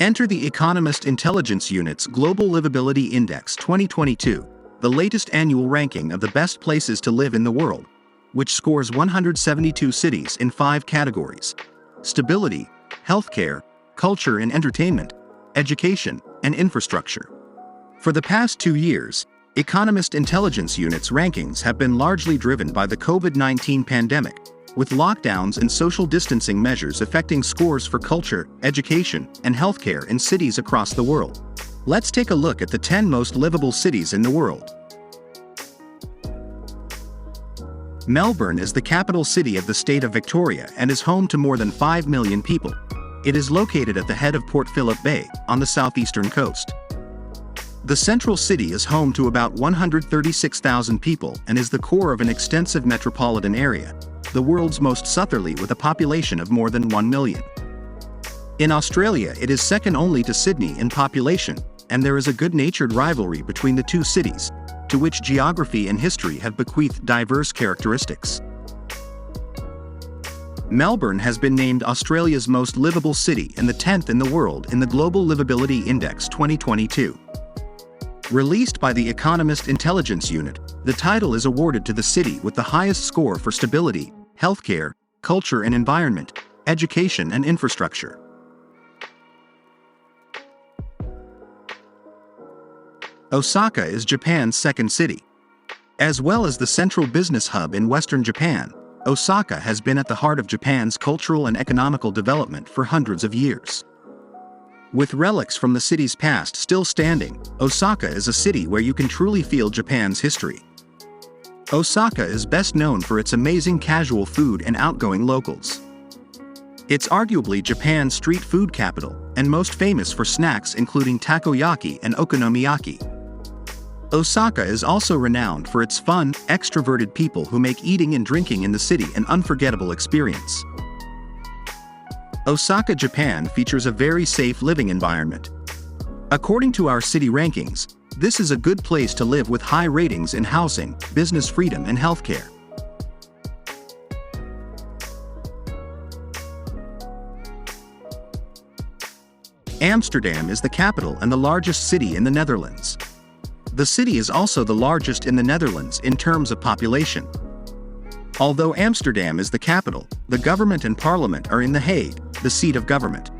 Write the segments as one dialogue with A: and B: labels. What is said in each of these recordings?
A: Enter the Economist Intelligence Unit's Global Livability Index 2022, the latest annual ranking of the best places to live in the world, which scores 172 cities in 5 categories: stability, healthcare, culture and entertainment, education, and infrastructure. For the past 2 years, Economist Intelligence Unit's rankings have been largely driven by the COVID-19 pandemic, with lockdowns and social distancing measures affecting scores for culture, education, and healthcare in cities across the world. Let's take a look at the 10 most livable cities in the world. Melbourne is the capital city of the state of Victoria and is home to more than 5 million people. It is located at the head of Port Phillip Bay, on the southeastern coast. The central city is home to about 136,000 people and is the core of an extensive metropolitan area, the world's most southerly with a population of more than 1 million. In Australia, it is second only to Sydney in population, and there is a good-natured rivalry between the two cities, to which geography and history have bequeathed diverse characteristics. Melbourne has been named Australia's most livable city and the 10th in the world in the Global Livability Index 2022. Released by the Economist Intelligence Unit, the title is awarded to the city with the highest score for stability, healthcare, culture and environment, education and infrastructure. Osaka is Japan's second city. As well as the central business hub in western Japan, Osaka has been at the heart of Japan's cultural and economical development for hundreds of years. With relics from the city's past still standing, Osaka is a city where you can truly feel Japan's history. Osaka is best known for its amazing casual food and outgoing locals. It's arguably Japan's street food capital, and most famous for snacks including takoyaki and okonomiyaki. Osaka is also renowned for its fun, extroverted people who make eating and drinking in the city an unforgettable experience. Osaka, Japan features a very safe living environment. According to our city rankings, this is a good place to live with high ratings in housing, business freedom and healthcare. Amsterdam is the capital and the largest city in the Netherlands. The city is also the largest in the Netherlands in terms of population. Although Amsterdam is the capital, the government and parliament are in The Hague, the seat of government.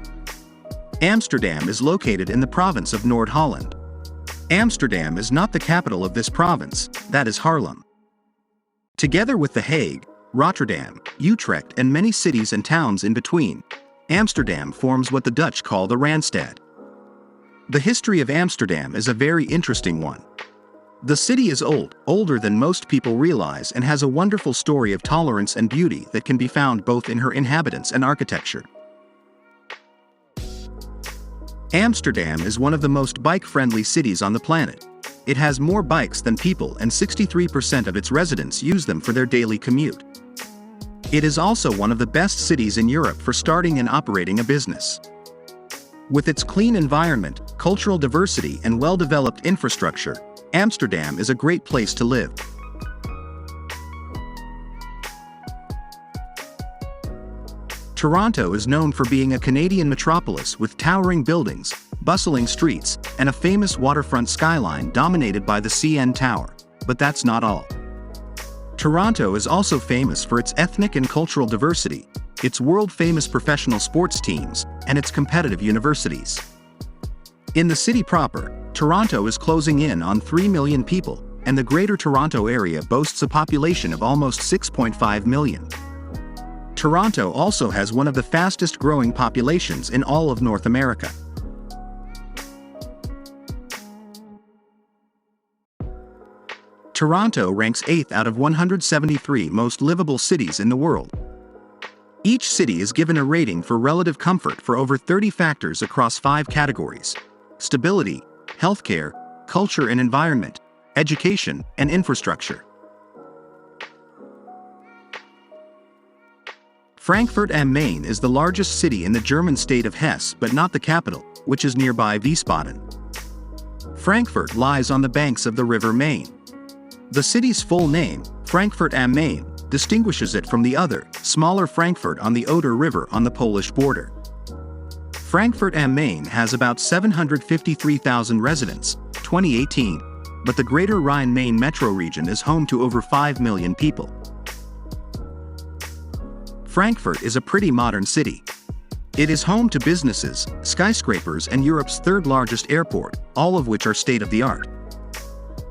A: Amsterdam is located in the province of Noord-Holland. Amsterdam is not the capital of this province, that is Haarlem. Together with The Hague, Rotterdam, Utrecht and many cities and towns in between, Amsterdam forms what the Dutch call the Randstad. The history of Amsterdam is a very interesting one. The city is old, older than most people realize, and has a wonderful story of tolerance and beauty that can be found both in her inhabitants and architecture. Amsterdam is one of the most bike-friendly cities on the planet. It has more bikes than people and 63% of its residents use them for their daily commute. It is also one of the best cities in Europe for starting and operating a business. With its clean environment, cultural diversity and well-developed infrastructure, Amsterdam is a great place to live. Toronto is known for being a Canadian metropolis with towering buildings, bustling streets, and a famous waterfront skyline dominated by the CN Tower, but that's not all. Toronto is also famous for its ethnic and cultural diversity, its world-famous professional sports teams, and its competitive universities. In the city proper, Toronto is closing in on 3 million people, and the Greater Toronto Area boasts a population of almost 6.5 million. Toronto also has one of the fastest-growing populations in all of North America. Toronto ranks 8th out of 173 most livable cities in the world. Each city is given a rating for relative comfort for over 30 factors across 5 categories: stability, healthcare, culture and environment, education, and infrastructure. Frankfurt am Main is the largest city in the German state of Hesse but not the capital, which is nearby Wiesbaden. Frankfurt lies on the banks of the River Main. The city's full name, Frankfurt am Main, distinguishes it from the other, smaller Frankfurt on the Oder River on the Polish border. Frankfurt am Main has about 753,000 residents, 2018, but the Greater Rhine-Main metro region is home to over 5 million people. Frankfurt is a pretty modern city. It is home to businesses, skyscrapers, and Europe's third-largest airport, all of which are state-of-the-art.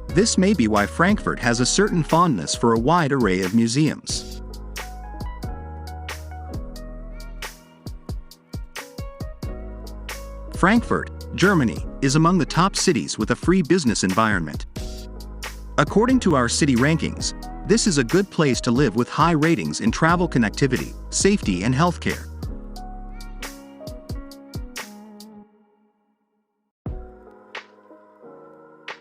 A: This may be why Frankfurt has a certain fondness for a wide array of museums. Frankfurt, Germany, is among the top cities with a free business environment. According to our city rankings, this is a good place to live with high ratings in travel connectivity, safety, and healthcare.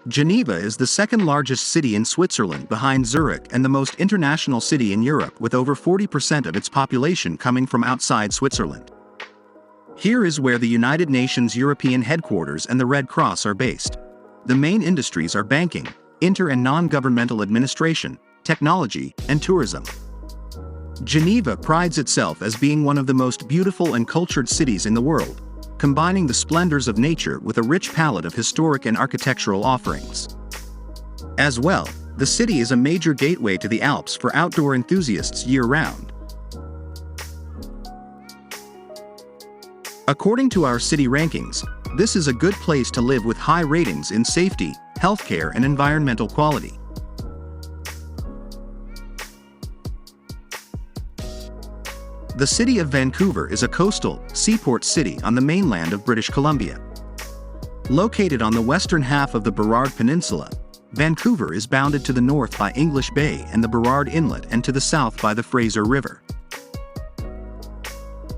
A: Geneva is the second largest city in Switzerland behind Zurich and the most international city in Europe, with over 40% of its population coming from outside Switzerland. Here is where the United Nations European headquarters and the Red Cross are based. The main industries are banking, inter- and non-governmental administration, technology, and tourism. Geneva prides itself as being one of the most beautiful and cultured cities in the world, combining the splendors of nature with a rich palette of historic and architectural offerings. As well, the city is a major gateway to the Alps for outdoor enthusiasts year-round. According to our city rankings, this is a good place to live with high ratings in safety, healthcare, and environmental quality. The city of Vancouver is a coastal, seaport city on the mainland of British Columbia. Located on the western half of the Burrard Peninsula, Vancouver is bounded to the north by English Bay and the Burrard Inlet, and to the south by the Fraser River.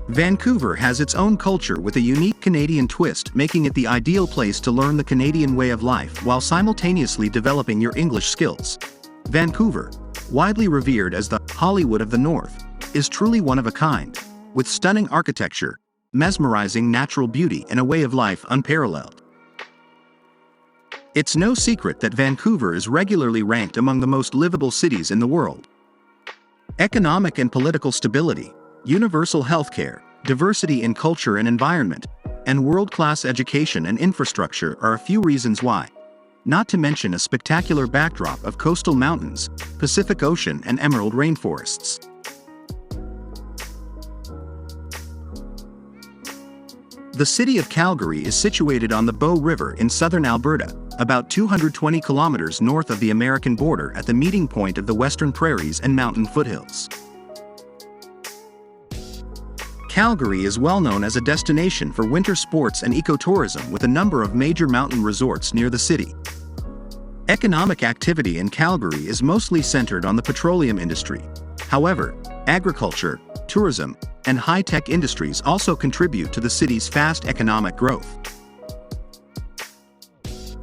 A: Vancouver has its own culture with a unique Canadian twist, making it the ideal place to learn the Canadian way of life while simultaneously developing your English skills. Vancouver, widely revered as the Hollywood of the North, is truly one of a kind, with stunning architecture, mesmerizing natural beauty, and a way of life unparalleled. It's no secret that Vancouver is regularly ranked among the most livable cities in the world. Economic and political stability, universal healthcare, diversity in culture and environment, and world-class education and infrastructure are a few reasons why, not to mention a spectacular backdrop of coastal mountains, Pacific Ocean, and emerald rainforests. The city of Calgary is situated on the Bow River in southern Alberta, about 220 kilometers north of the American border at the meeting point of the Western Prairies and mountain foothills. Calgary is well known as a destination for winter sports and ecotourism, with a number of major mountain resorts near the city. Economic activity in Calgary is mostly centered on the petroleum industry. However, agriculture, tourism, and high-tech industries also contribute to the city's fast economic growth.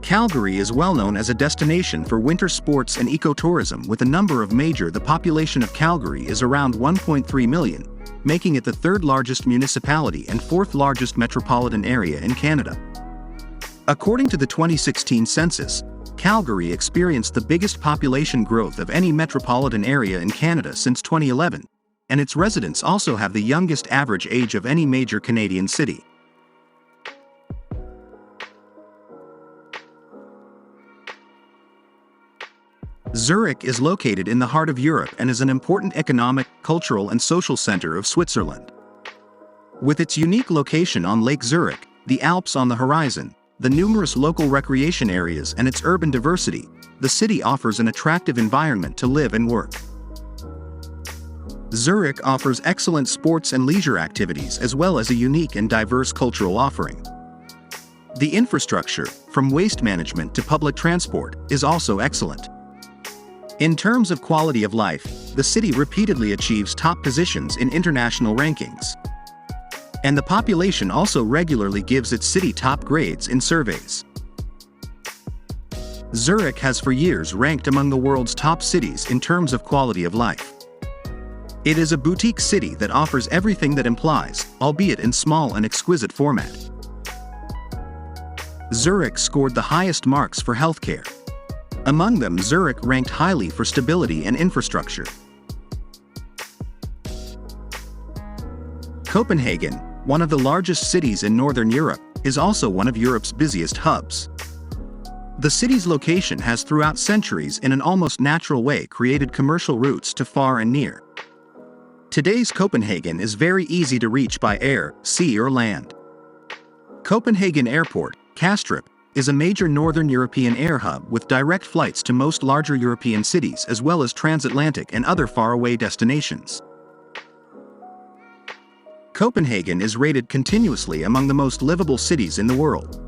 A: Calgary is well known as a destination for winter sports and ecotourism, with a number of major. The population of Calgary is around 1.3 million, making it the third largest municipality and fourth largest metropolitan area in Canada. According to the 2016 census, Calgary experienced the biggest population growth of any metropolitan area in Canada since 2011, and its residents also have the youngest average age of any major Canadian city. Zurich is located in the heart of Europe and is an important economic, cultural, and social center of Switzerland. With its unique location on Lake Zurich, the Alps on the horizon, the numerous local recreation areas, and its urban diversity, the city offers an attractive environment to live and work. Zurich offers excellent sports and leisure activities, as well as a unique and diverse cultural offering. The infrastructure, from waste management to public transport, is also excellent. In terms of quality of life, the city repeatedly achieves top positions in international rankings. And the population also regularly gives its city top grades in surveys. Zurich has for years ranked among the world's top cities in terms of quality of life. It is a boutique city that offers everything that implies, albeit in small and exquisite format. Zurich scored the highest marks for healthcare. Among them, Zurich ranked highly for stability and infrastructure. Copenhagen, one of the largest cities in Northern Europe, is also one of Europe's busiest hubs. The city's location has throughout centuries in an almost natural way created commercial routes to far and near. Today's Copenhagen is very easy to reach by air, sea or land. Copenhagen Airport, Kastrup, is a major Northern European air hub with direct flights to most larger European cities as well as transatlantic and other faraway destinations. Copenhagen is rated continuously among the most livable cities in the world.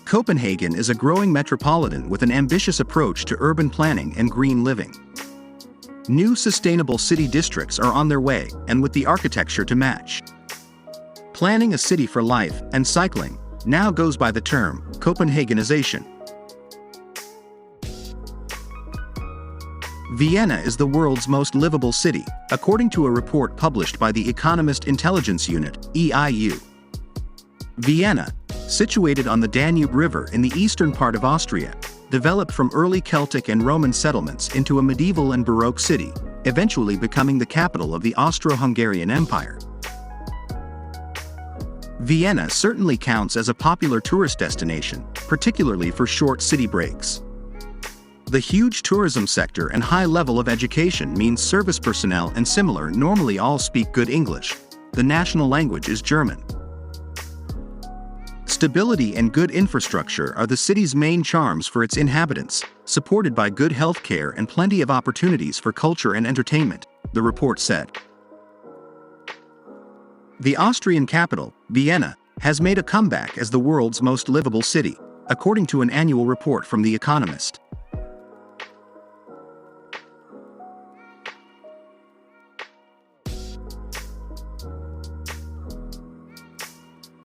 A: Copenhagen is a growing metropolitan with an ambitious approach to urban planning and green living. New sustainable city districts are on their way, and with the architecture to match. Planning a city for life and cycling now goes by the term Copenhagenization. Vienna is the world's most livable city, according to a report published by the Economist Intelligence Unit, EIU. Vienna, situated on the Danube River in the eastern part of Austria, developed from early Celtic and Roman settlements into a medieval and Baroque city, eventually becoming the capital of the Austro-Hungarian Empire. Vienna certainly counts as a popular tourist destination, particularly for short city breaks. The huge tourism sector and high level of education means service personnel and similar normally all speak good English. The national language is German. Stability and good infrastructure are the city's main charms for its inhabitants, supported by good health care and plenty of opportunities for culture and entertainment, the report said. The Austrian capital, Vienna, has made a comeback as the world's most livable city, according to an annual report from The Economist.